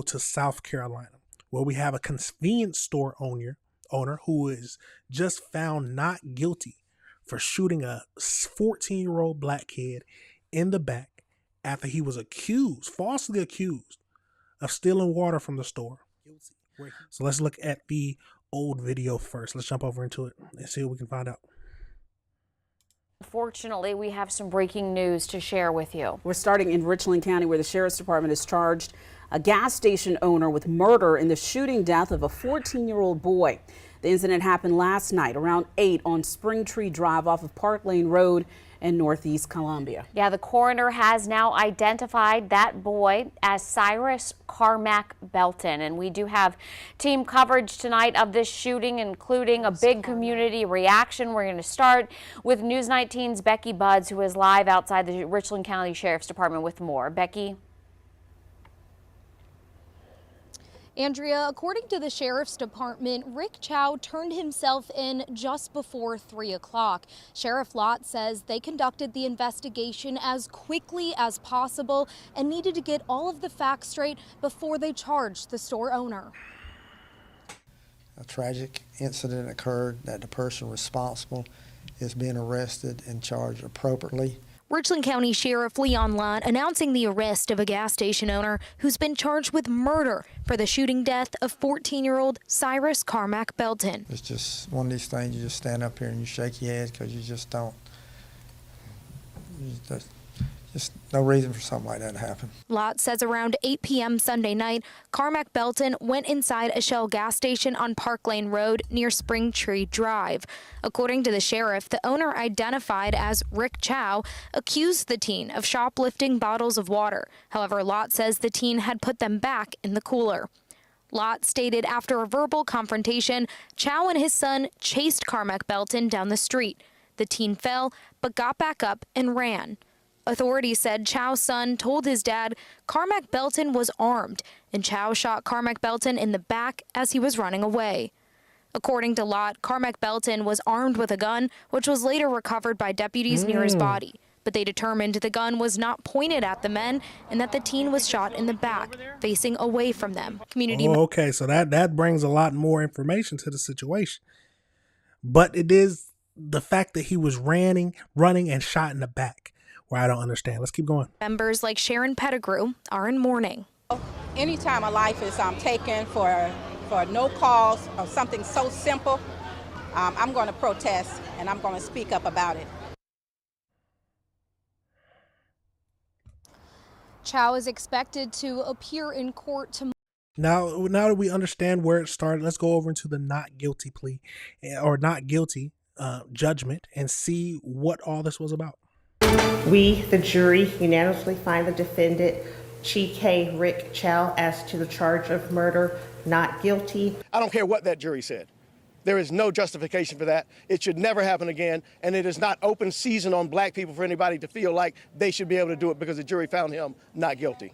to South Carolina, where we have a convenience store owner who is just found not guilty for shooting a 14-year-old black kid in the back after he was falsely accused of stealing water from the store. So let's look at the old video first. Let's jump over into it and see what we can find out. Fortunately, we have some breaking news to share with you. We're starting in Richland County, where the Sheriff's Department has charged a gas station owner with murder in the shooting death of a 14-year-old boy. The incident happened last night around 8 on Springtree Drive off of Park Lane Road in Northeast Columbia. Yeah, the coroner has now identified that boy as Cyrus Carmack Belton. And we do have team coverage tonight of this shooting, including a big community reaction. We're going to start with News 19's Becky Buds, who is live outside the Richland County Sheriff's Department with more. Becky? Andrea, according to the Sheriff's Department, Rick Chow turned himself in just before 3 o'clock. Sheriff Lott says they conducted the investigation as quickly as possible and needed to get all of the facts straight before they charged the store owner. A tragic incident occurred that the person responsible is being arrested and charged appropriately. Richland County Sheriff Leon Lott announcing the arrest of a gas station owner who's been charged with murder for the shooting death of 14-year-old Cyrus Carmack Belton. It's just one of these things, you just stand up here and you shake your head because you just don't. Just no reason for something like that to happen. Lott says around 8 p.m. Sunday night, Carmack Belton went inside a Shell gas station on Park Lane Road near Springtree Drive. According to the sheriff, the owner, identified as Rick Chow, accused the teen of shoplifting bottles of water. However, Lott says the teen had put them back in the cooler. Lott stated after a verbal confrontation, Chow and his son chased Carmack Belton down the street. The teen fell, but got back up and ran. Authorities said Chow's son told his dad Carmack Belton was armed, and Chow shot Carmack Belton in the back as he was running away. According to Lott, Carmack Belton was armed with a gun, which was later recovered by deputies near his body. But they determined the gun was not pointed at the men and that the teen was shot in the back, facing away from them. Okay, so that brings a lot more information to the situation. But it is the fact that he was running and shot in the back where I don't understand. Let's keep going. Members like Sharon Pettigrew are in mourning. Anytime a life is taken for no cause or something so simple, I'm going to protest and I'm going to speak up about it. Chow is expected to appear in court tomorrow. Now that we understand where it started, let's go over into the not guilty plea or not guilty judgment and see what all this was about. We, the jury, unanimously find the defendant, Chike Rick Chow, as to the charge of murder, not guilty. I don't care what that jury said. There is no justification for that. It should never happen again, and it is not open season on black people for anybody to feel like they should be able to do it because the jury found him not guilty.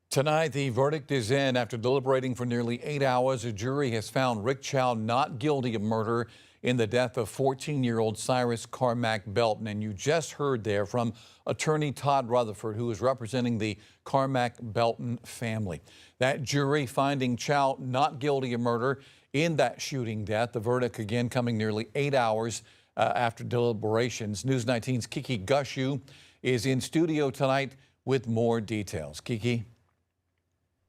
Tonight, the verdict is in. After deliberating for nearly 8 hours, a jury has found Rick Chow not guilty of murder in the death of 14-year-old Cyrus Carmack Belton. And you just heard there from attorney Todd Rutherford, who is representing the Carmack Belton family. That jury finding Chow not guilty of murder in that shooting death. The verdict again coming nearly 8 hours after deliberations. News 19's Kiki Gushu is in studio tonight with more details. Kiki.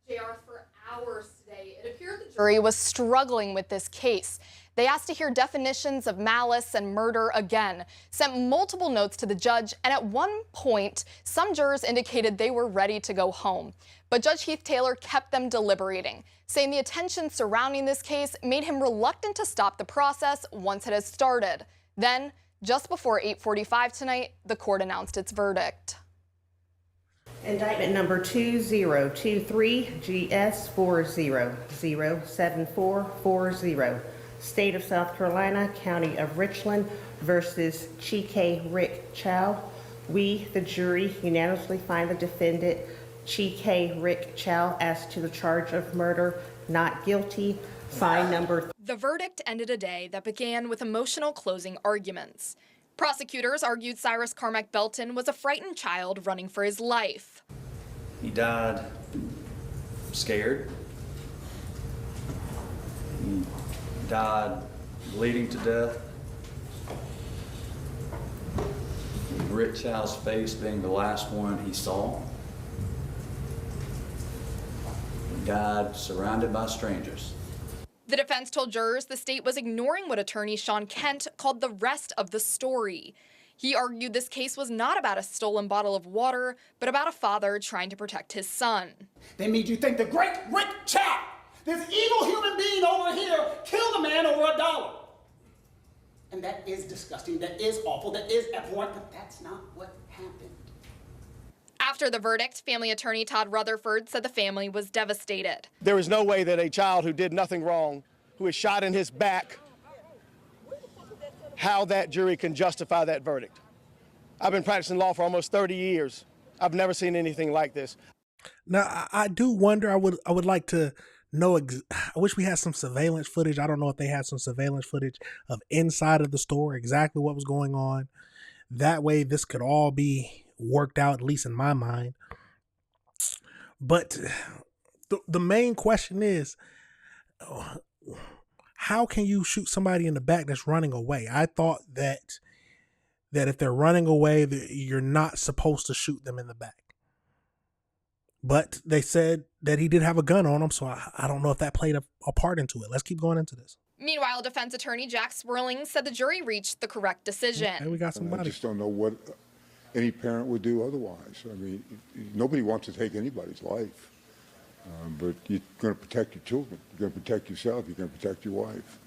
JR, for hours today, it appeared the jury was struggling with this case. They asked to hear definitions of malice and murder again, sent multiple notes to the judge, and at one point, some jurors indicated they were ready to go home. But Judge Heath Taylor kept them deliberating, saying the attention surrounding this case made him reluctant to stop the process once it has started. Then, just before 8:45 tonight, the court announced its verdict. Indictment number 2023 GS 4007440. State of South Carolina, County of Richland versus Chike Rick Chow. We, the jury, unanimously find the defendant, Chike Rick Chow, as to the charge of murder, not guilty. Fine number. The verdict ended a day that began with emotional closing arguments. Prosecutors argued Cyrus Carmack Belton was a frightened child running for his life. He died scared. He died bleeding to death. Rick Chow's face being the last one he saw. He died surrounded by strangers. The defense told jurors the state was ignoring what attorney Sean Kent called the rest of the story. He argued this case was not about a stolen bottle of water, but about a father trying to protect his son. They made you think the great Rick Chow, this evil human being over here, killed a man over $1. And that is disgusting, that is awful, that is abhorrent, but that's not what happened. After the verdict, family attorney Todd Rutherford said the family was devastated. There is no way that a child who did nothing wrong, who is shot in his back, how that jury can justify that verdict. I've been practicing law for almost 30 years. I've never seen anything like this. Now, I do wonder, I would like to know, I wish we had some surveillance footage. I don't know if they had some surveillance footage of inside of the store, exactly what was going on. That way this could all be worked out, at least in my mind. But the main question is, how can you shoot somebody in the back that's running away? I thought that if they're running away, you're not supposed to shoot them in the back. But they said that he did have a gun on him, so I don't know if that played a part into it. Let's keep going into this. Meanwhile, defense attorney Jack Swerling said the jury reached the correct decision. Hey, we got somebody. I just don't know what any parent would do otherwise. I mean, nobody wants to take anybody's life, but you're going to protect your children. You're going to protect yourself. You're going to protect your wife.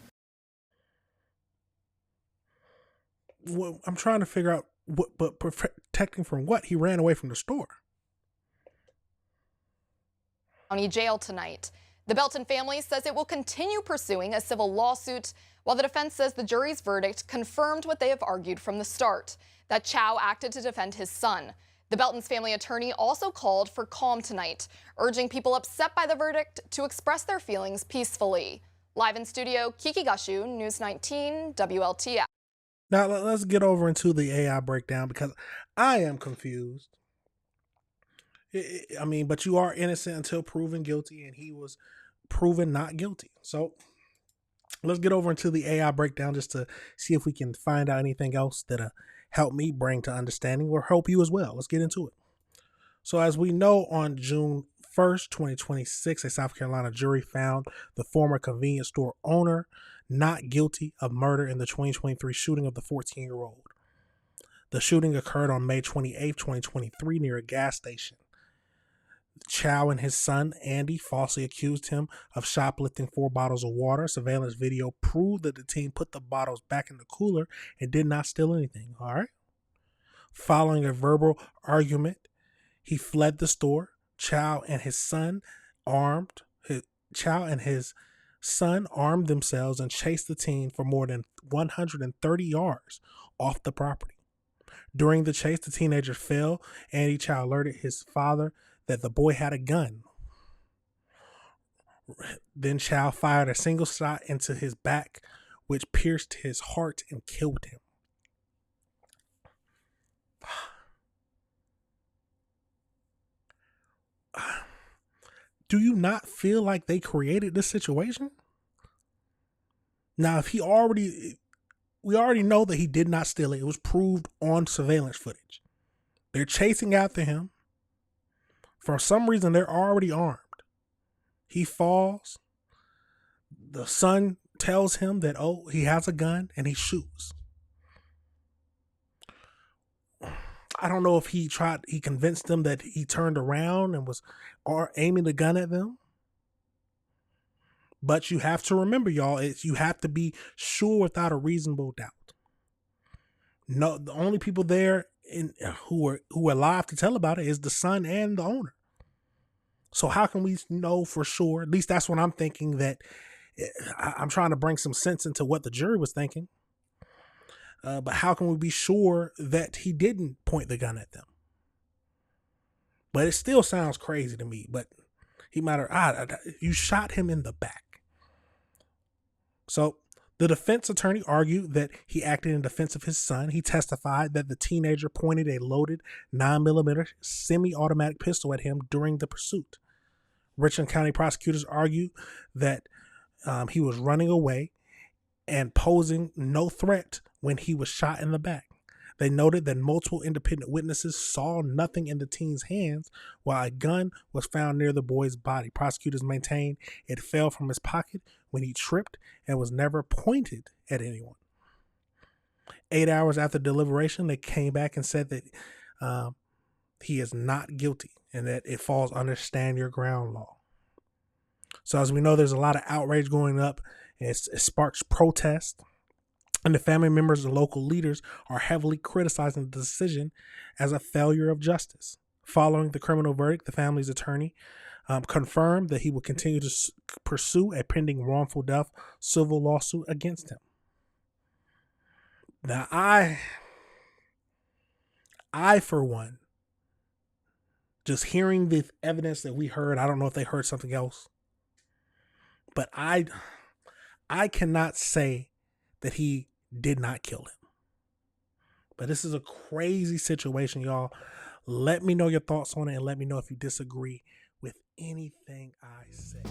Well, I'm trying to figure out but protecting from what? He ran away from the store. County jail tonight. The Belton family says it will continue pursuing a civil lawsuit, while the defense says the jury's verdict confirmed what they have argued from the start, that Chow acted to defend his son. The Belton's family attorney also called for calm tonight, urging people upset by the verdict to express their feelings peacefully. Live in studio, Kiki Gashu, News 19, WLTF. Now let's get over into the AI breakdown because I am confused. I mean, but you are innocent until proven guilty, and he was proven not guilty. So let's get over into the AI breakdown just to see if we can find out anything else that'll help me bring to understanding or help you as well. Let's get into it. So as we know, on June 1st, 2026, a South Carolina jury found the former convenience store owner not guilty of murder in the 2023 shooting of the 14-year-old. The shooting occurred on May 28, 2023 near a gas station. Chow and his son, Andy, falsely accused him of shoplifting 4 bottles of water. Surveillance video proved that the teen put the bottles back in the cooler and did not steal anything. All right. Following a verbal argument, he fled the store. Chow and his son armed themselves and chased the teen for more than 130 yards off the property. During the chase, the teenager fell. Andy Chow alerted his father that the boy had a gun. Then Chow fired a single shot into his back, which pierced his heart and killed him. Do you not feel like they created this situation? Now, if we already know that he did not steal it. It was proved on surveillance footage. They're chasing after him. For some reason, they're already armed. He falls. The son tells him that, oh, he has a gun, and he shoots. I don't know if he convinced them that he turned around and was aiming the gun at them. But you have to remember, y'all, you have to be sure without a reasonable doubt. No, the only people there who are alive to tell about it is the son and the owner. So how can we know for sure? At least that's what I'm thinking, that I'm trying to bring some sense into what the jury was thinking. But how can we be sure that he didn't point the gun at them? But it still sounds crazy to me. But you shot him in the back. So the defense attorney argued that he acted in defense of his son. He testified that the teenager pointed a loaded 9mm semi-automatic pistol at him during the pursuit. Richland County prosecutors argued that he was running away and posing no threat when he was shot in the back. They noted that multiple independent witnesses saw nothing in the teen's hands while a gun was found near the boy's body. Prosecutors maintained it fell from his pocket when he tripped and was never pointed at anyone. 8 hours after deliberation, they came back and said that he is not guilty and that it falls under stand your ground law. So as we know, there's a lot of outrage going up, and it sparks protest. And the family members and local leaders are heavily criticizing the decision as a failure of justice. Following the criminal verdict, the family's attorney confirmed that he will continue to pursue a pending wrongful death civil lawsuit against him. Now, I for one, just hearing the evidence that we heard, I don't know if they heard something else, but I cannot say that he did not kill him. But this is a crazy situation, y'all. Let me know your thoughts on it, and let me know if you disagree with anything I say.